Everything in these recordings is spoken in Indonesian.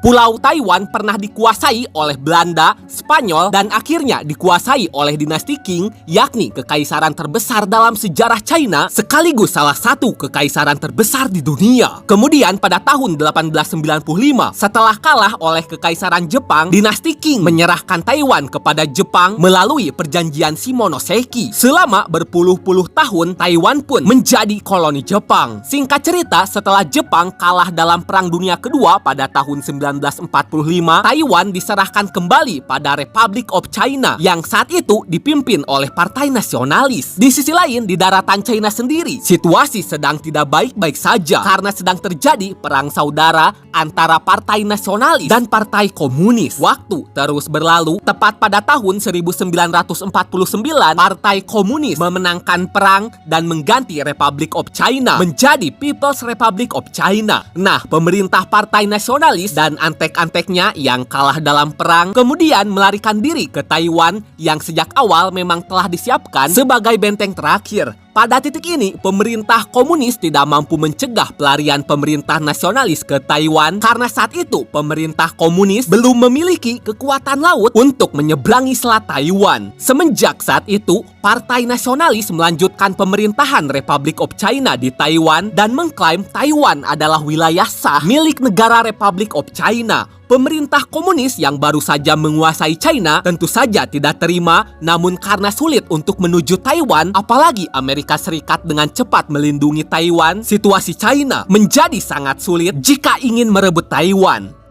Pulau Taiwan pernah dikuasai oleh Belanda, Spanyol, dan akhirnya dikuasai oleh dinasti Qing, yakni kekaisaran terbesar dalam sejarah China, sekaligus salah satu kekaisaran terbesar di dunia. Kemudian pada tahun 1895, setelah kalah oleh kekaisaran Jepang, dinasti Qing menyerahkan Taiwan kepada Jepang melalui perjanjian Shimonoseki. Selama berpuluh-puluh tahun, Taiwan pun menjadi koloni Jepang. Singkat cerita, setelah Jepang kalah dalam Perang Dunia Kedua pada tahun 1945, Taiwan diserahkan kembali pada Republic of China yang saat itu dipimpin oleh Partai Nasionalis. Di sisi lain, di daratan China sendiri, situasi sedang tidak baik-baik saja karena sedang terjadi perang saudara antara Partai Nasionalis dan Partai Komunis. Waktu terus berlalu, tepat pada tahun 1949, Partai Komunis memenangkan perang dan mengganti Republic of China menjadi People's Republic of China. Nah, pemerintah Partai Nasionalis dan antek-anteknya yang kalah dalam perang kemudian melarikan diri ke Taiwan yang sejak awal memang telah disiapkan sebagai benteng terakhir. Pada titik ini, pemerintah komunis tidak mampu mencegah pelarian pemerintah nasionalis ke Taiwan karena saat itu pemerintah komunis belum memiliki kekuatan laut untuk menyeberangi Selat Taiwan. Semenjak saat itu, Partai Nasionalis melanjutkan pemerintahan Republic of China di Taiwan dan mengklaim Taiwan adalah wilayah sah milik negara Republic of China. Pemerintah komunis yang baru saja menguasai China tentu saja tidak terima, namun karena sulit untuk menuju Taiwan, apalagi Amerika Serikat dengan cepat melindungi Taiwan, situasi China menjadi sangat sulit jika ingin merebut Taiwan.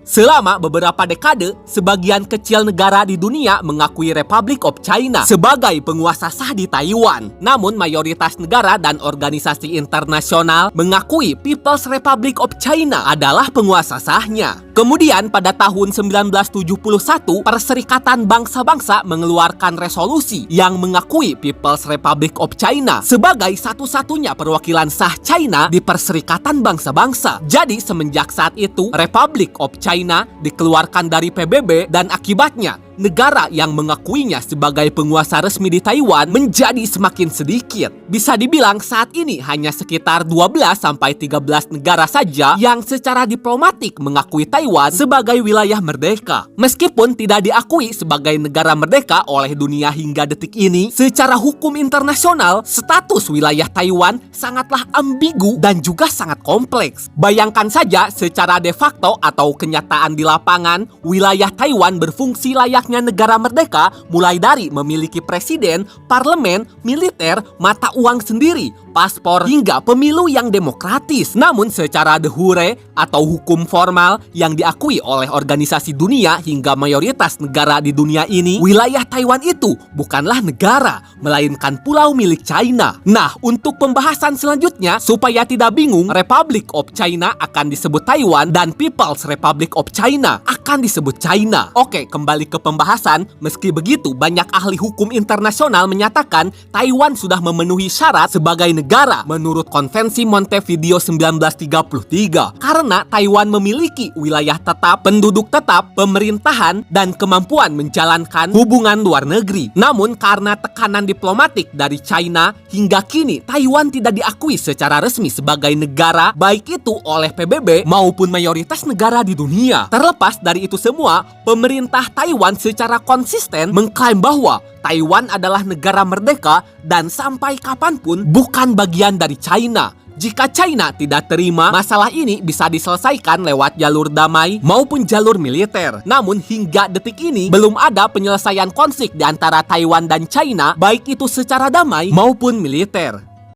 Selama beberapa dekade, sebagian kecil negara di dunia mengakui Republic of China sebagai penguasa sah di Taiwan. Namun mayoritas negara dan organisasi internasional mengakui People's Republic of China adalah penguasa sahnya. Kemudian pada tahun 1971, Perserikatan Bangsa-Bangsa mengeluarkan resolusi yang mengakui People's Republic of China sebagai satu-satunya perwakilan sah China di Perserikatan Bangsa-Bangsa. Jadi semenjak saat itu, Republic of China dikeluarkan dari PBB dan akibatnya negara yang mengakuinya sebagai penguasa resmi di Taiwan menjadi semakin sedikit. Bisa dibilang saat ini hanya sekitar 12-13 negara saja yang secara diplomatik mengakui Taiwan sebagai wilayah merdeka. Meskipun tidak diakui sebagai negara merdeka oleh dunia hingga detik ini, secara hukum internasional, status wilayah Taiwan sangatlah ambigu dan juga sangat kompleks. Bayangkan saja secara de facto atau kenyataan di lapangan, wilayah Taiwan berfungsi layaknya negara merdeka mulai dari memiliki presiden, parlemen, militer, mata uang sendiri, paspor, hingga pemilu yang demokratis. Namun secara de jure atau hukum formal yang diakui oleh organisasi dunia hingga mayoritas negara di dunia ini, wilayah Taiwan itu bukanlah negara, melainkan pulau milik China. Nah, untuk pembahasan selanjutnya, supaya tidak bingung, Republic of China akan disebut Taiwan dan People's Republic of China akan disebut China. Oke, kembali ke pembahasan. Meski begitu, banyak ahli hukum internasional menyatakan Taiwan sudah memenuhi syarat sebagai negara menurut Konvensi Montevideo 1933 karena Taiwan memiliki wilayah tetap, penduduk tetap, pemerintahan, dan kemampuan menjalankan hubungan luar negeri. Namun karena tekanan diplomatik dari China, hingga kini Taiwan tidak diakui secara resmi sebagai negara, baik itu oleh PBB maupun mayoritas negara di dunia. Terlepas dari itu semua, pemerintah Taiwan secara konsisten mengklaim bahwa Taiwan adalah negara merdeka dan sampai kapanpun bukan bagian dari China. Jika China tidak terima, masalah ini bisa diselesaikan lewat jalur damai maupun jalur militer. Namun hingga detik ini belum ada penyelesaian konflik di antara Taiwan dan China, baik itu secara damai maupun militer.